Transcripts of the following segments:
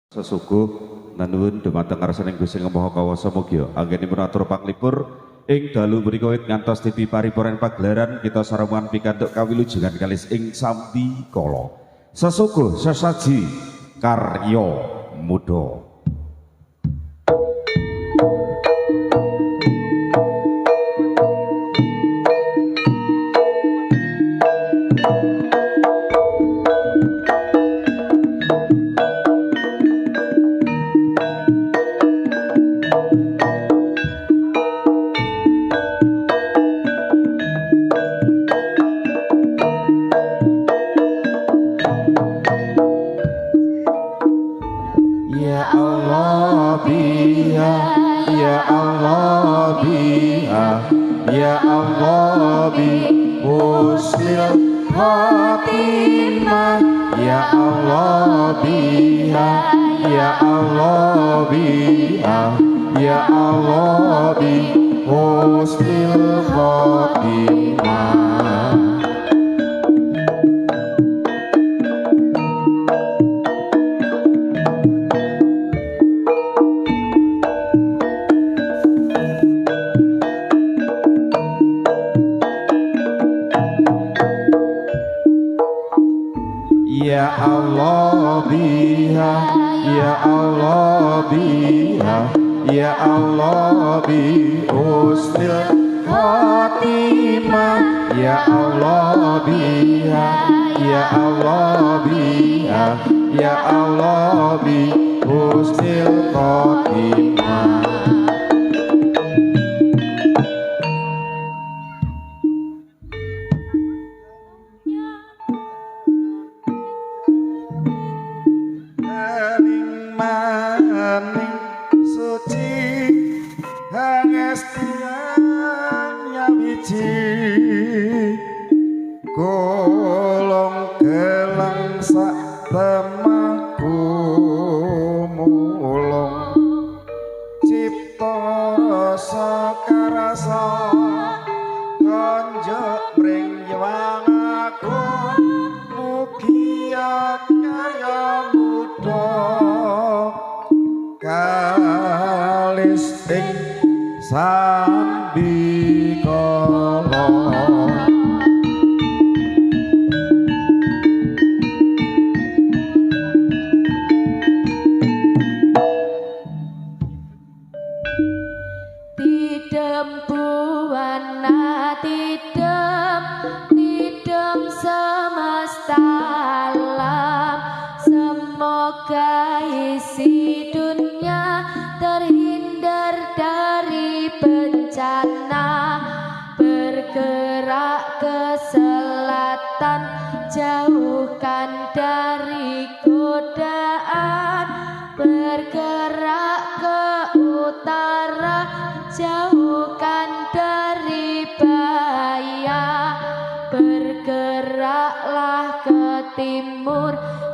Sesuguh nanuwun dumateng ngarsaning Gusti Maha Kawasa Mugya anggenipun atur panglipur ing dalu menika ngantos tipi paripuran pagelaran kita saremuan pikantuk kawilujengan kalis ing sambi kala sesuguh sesaji karya muda.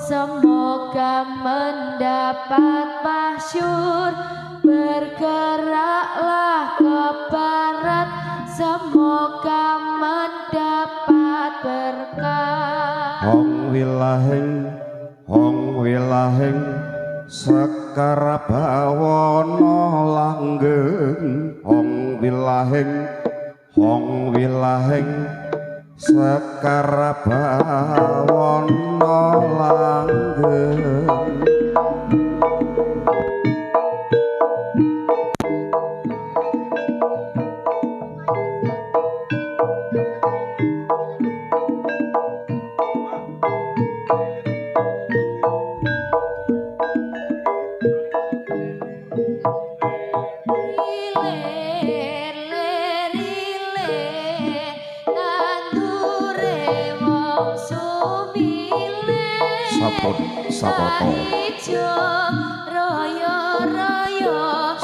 Semoga mendapat masyhur, bergeraklah ke barat, semoga mendapat berkah. Hong wilahing Sekar bawana langgeng. Hong wilahing Sekar bawana langgeng.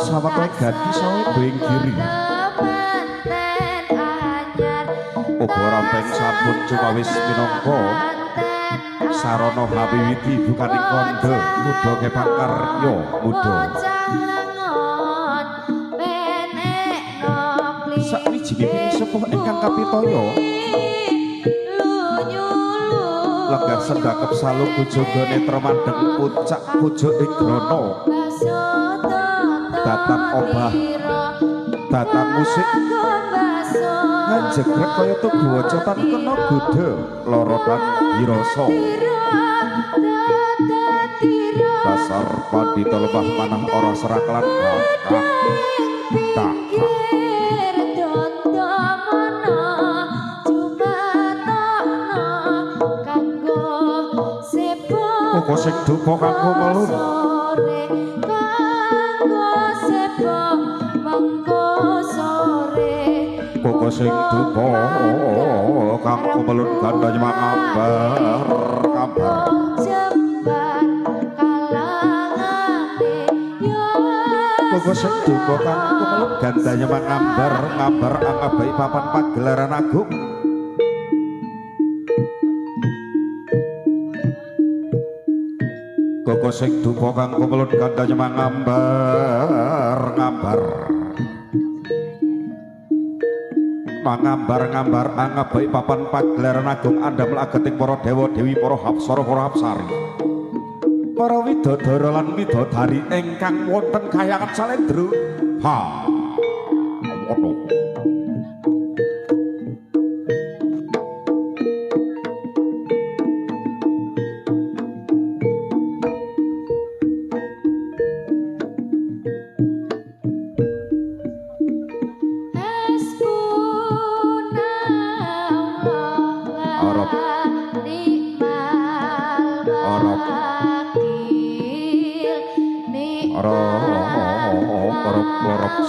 Sawat ganti sawe beng kiri. Opo rampeng sampun cumawis minangka sarana hawiwiti bukaning kandha muda kepang karya muda. Sakwijining sepuh ingkang kapitaya lenggah sendakep salu pujaga netra mandeng puncak puja ing grana datan obah datan musik jegrek kaya tugu wacotan kena gudha lorotan dirasa dasar pandita lemah manah ora seraklan kakak kok sing duka kanggo melun kok sing duka kanggo melun gandane mangambar kabar kok sing duka kanggo melun gandane mangambar ngabar angabai papan pagelaran agung kok sing duka kanggo melun gandane mangambar ngabar mangambar-ngambar angabai papan pagelaran agung andamel ageting para dewa dewi para hapsara para hapsari para widodara lan widodari ingkang wonten kayangan salendra ha ngono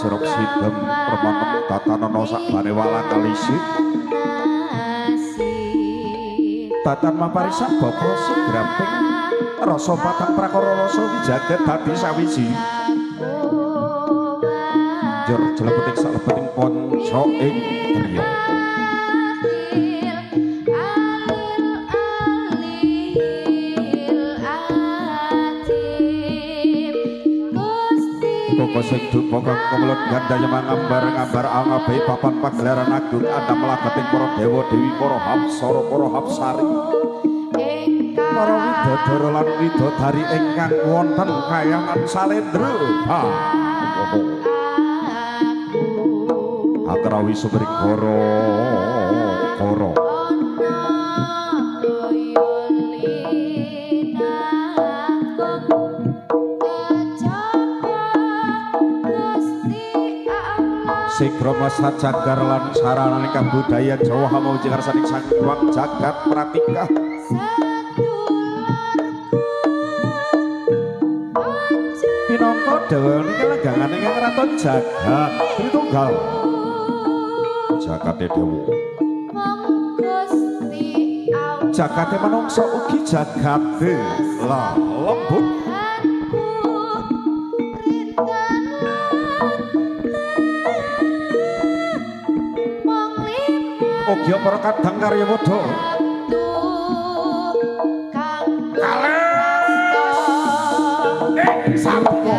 sirop sidem permanem tatanana sakbane walang kalisik tatan maparisa bapa sigramping rasa patang prakara rasa wijagat dadi sawiji jur jlebeting salebeting panca ing driya kok sing duka kanggo melun gandane mangambar-ngambar angabai papan pagelaran agung andamel ageting para dewa dewi para hapsara para hapsari para widodara lan widodari ingkang wonten kayangan salendra ha akrawi sumring kara Sigra masa jagar lan sarana kabudayan Jawa hamau jingarsaning sang hyang jagat pratikah pinangka dewa niki lenggangane ing kraton jagat Tritunggal jagate dewa jagate manungsa ugi jagate la lembut Ogya para kadang karya padha kalih sabda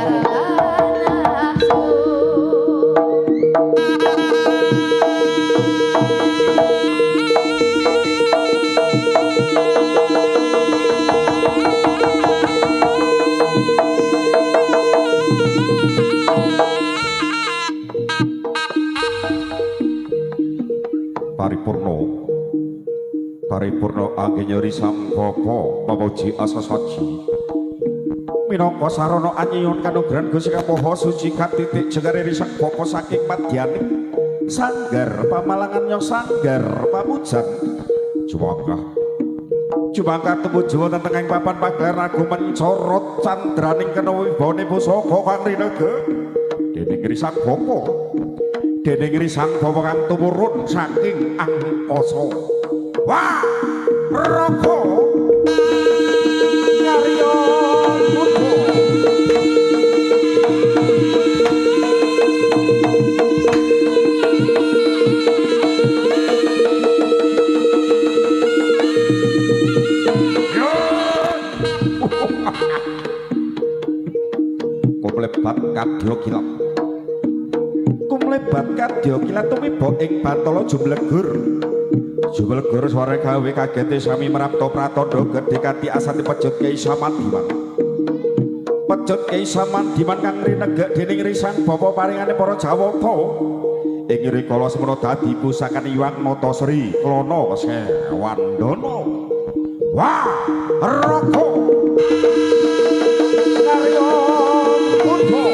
paripurna anggenyori sang bapa pamuji asasaji minangka sarana anyuwun kanugrahan Gusti Kang Maha Suci katitik jengarane sang bapa saking madyaning sanggar pamalangan nyong sanggar pamujan jumangkah tumuju wonten tengahing papan pagelaran agung mencorot candraning kena wibane pusaka kang rinega dening risang bapa kang tumurun saking angkasa wah roko karya putra kumlebat kadya kilat tumiba ing Bantala Jumlegur Jubel gur suara gawe kagete sami merapto pratondo gedhe kanthi asati pecut Kyai Samandiman. Pecut Kyai Samandiman kang rinegek dening risang bapa paringane para Jawata. Ing rikala semana dadi pusakan Hyang Natasri Klana Sewandana. Wah, roko. Karya Putra.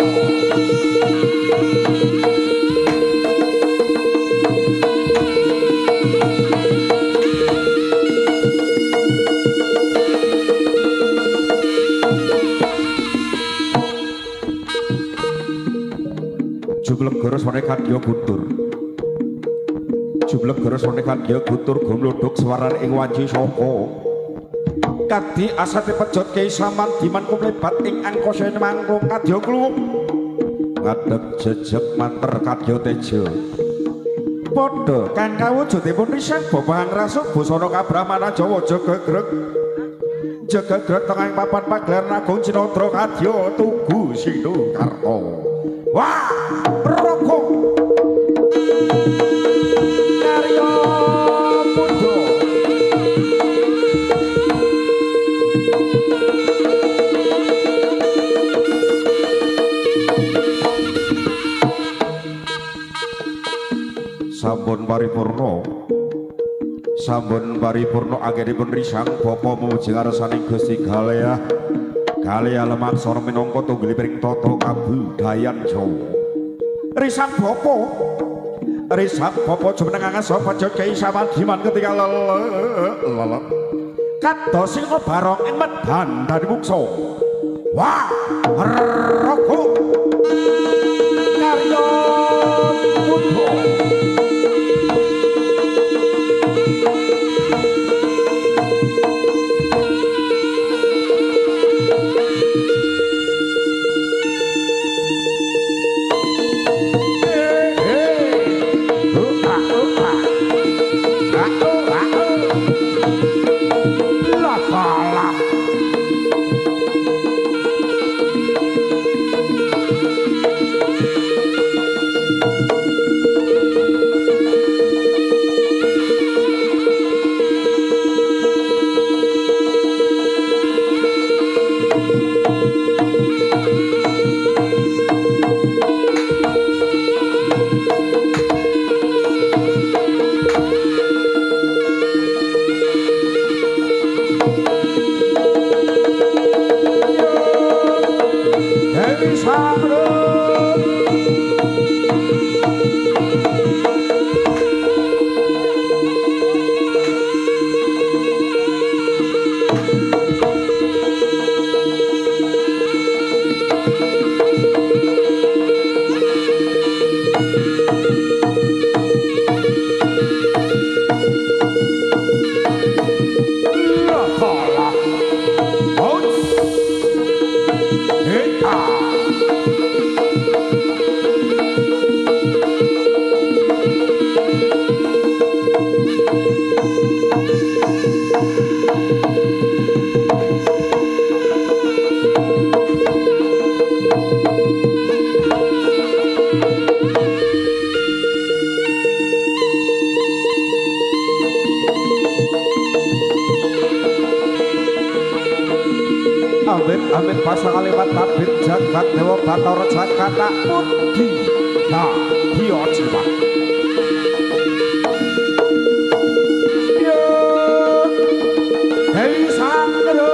Jublegara sone kadya gutur. Jublegara sone kadya gutur gumludhuk swarane ing wanci saka. Kadhi asate pecut Kyai Samandiman kumlebat ing angkasa mangkung kadya kluwung. Ngadeg jejeg manter kadya teja. Padha kang kawujudipun risang babang rasuk busana kabramana Jawa Jagagreg. Jagagreg tengahing papan pagelaran Agung Cinandra kadya Tugu Sinokarta. Wah, rokok karya Putra. Sampun paripurna anggenipun risang bapa muji ngarsaning Gusti Galeah. Galeah Lemaksana minangka tunggaliping tata kabudayan Jawa. Risang bapa jumeneng angasa Pecut Kyai Samandiman ketika lelet kados singa barong ing medan dadi mungsa. Wah, roko karya Putra. Amit pasang kalimat tabit jagat dewa Bathara Jagata Putri nah hiyo jiwa Hei Sangro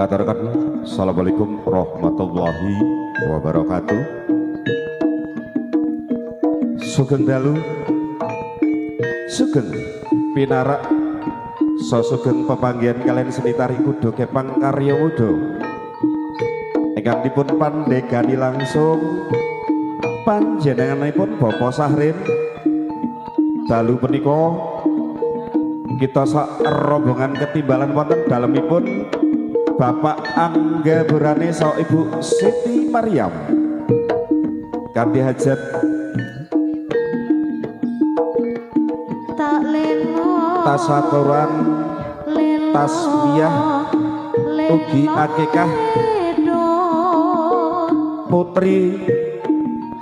Ngaturaken assalamualaikum warahmatullahi wabarakatuh. Sugeng dalu, sugeng pinarak, sugeng pepanggihan kalian seni tari kudo kepang karya muda ingkang dipun pandegani langsung panjenenganipun Bapak Sahrin. Dalu punika kita sak rombongan ketimbalan wonten dalemipun Bapak Angga Burane saha Ibu Siti Maryam kanthi hajat tasakuran tasbiyah ugi akikah putri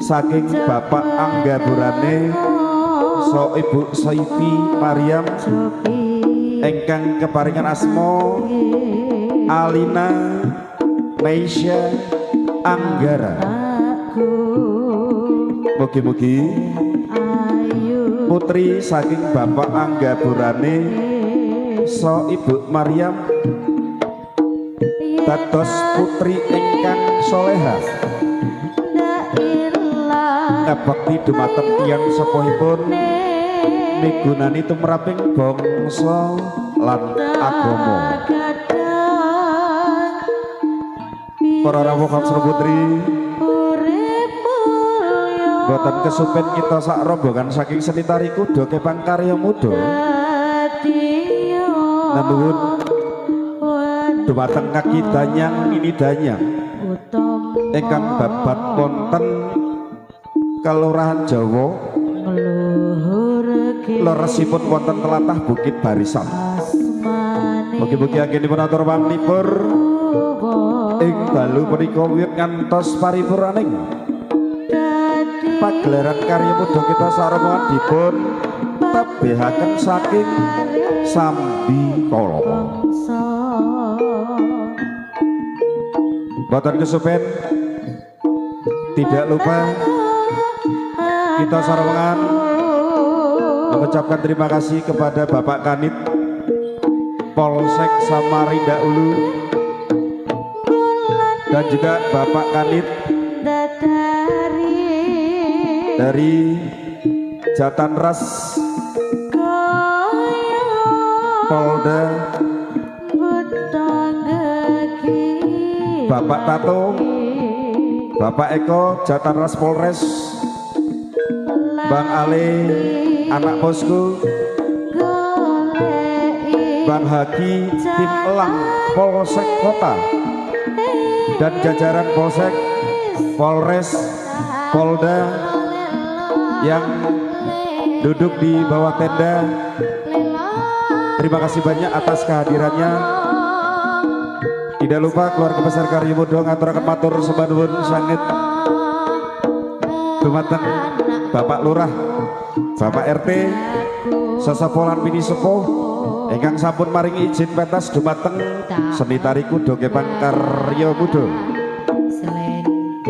saking Bapak Angga Burane so Ibu Siti Maryam engkang keparingan asma Alina Meisya Anggara. Mugi-mugi putri saking Bapak Angga Burane so Ibu Maryam dados putri ingkang soleha ngabekti dumateng tiyang sepuhipun migunani tumraping bangsa lan agama. Para rawuh Kang Putri boten kesupen kita sak rombongan saking seni tari kudo kepang karya muda namun dumateng kaki danyang ini danyang ingkang babat wonten Kelurahan Jawa leresipun wonten telatah Bukit Barisan. Mugi-mugi anggenipun atur panglipur ing dalu punika wiwit ngantos paripurnaning pagelaran karya muda kita saromongan dipun tebehaken saking Sambi Kala. Boten kesupen tidak lupa kita saromongan mengucapkan terima kasih kepada Bapak Kanit Polsek Samarinda Ulu dan juga Bapak Kanit dari Jatanras Polda, Bapak Tato, Bapak Eko Jatanras Polres, Bang Ale anak bosku, Bang Haki tim Elang Polsek Kota dan jajaran Polsek, Polres, Polda yang duduk di bawah tenda. Terima kasih banyak atas kehadirannya. Tidak lupa keluarga besar karya muda ngaturaken matur sembah nuwun sanget dumateng Bapak Lurah, Bapak RT, sesepuhan bini sepuh ingkang sampun maringi izin pentas dumateng seni tari kudo kepang karya muda.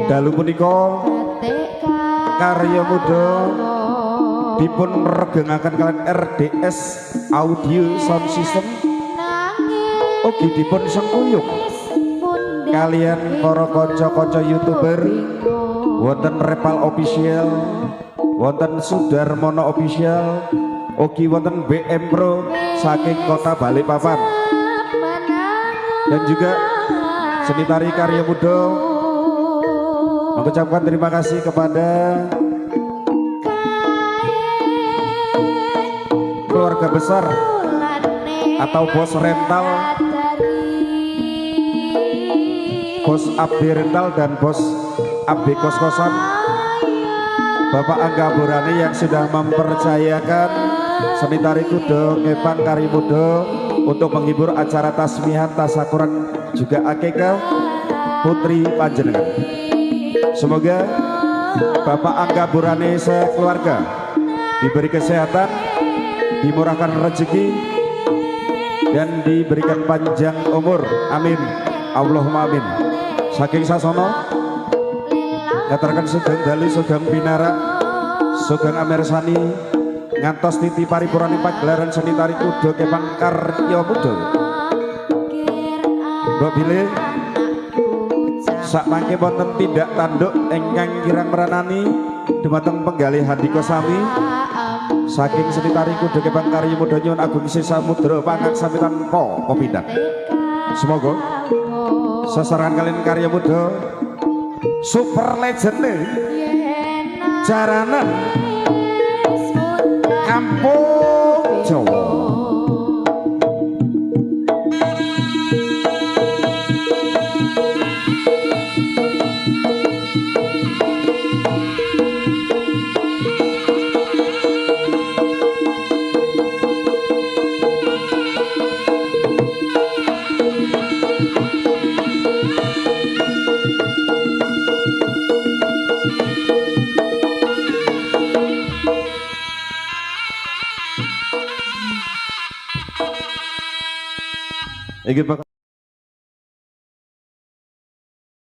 Dalu punika karya muda dipun regengaken kalian RDS Audio Sound System ugi dipun sengkuyung kalian para kanca-kanca YouTuber wonten Repal Official, wonten Sudarmono Official, ugi wonten BM Pro saking kota Balikpapan dan juga seni tari karya muda mengucapkan terima kasih kepada keluarga besar atau bos rental, bos AB rental dan bos AB kos-kosan Bapak Angga Burane yang sudah mempercayakan seni tari kudo kepang karya muda untuk menghibur acara tasmihan tasakuran juga akikah putri panjenengan. Semoga Bapak Angga Burane sekeluarga diberi kesehatan, dimurahkan rezeki dan diberikan panjang umur, amin Allahumma amin. Saking sasono ngaturaken sugeng dalu sugeng pinarak sugeng amirsani ngantos titi paripurnaning pagelaran seni tari kudo kepang karya muda Mbok Bile sak mangke wonten tindak tanduk ingkang kirang meranani dumateng penggalih Handika Sami saking seni tari kudu kebang karya muda nyuwun agung Samudra pangaksamitan po pepindhan. Semoga sesaran kalian karya muda super legend jaranan kampung Jawa. Iki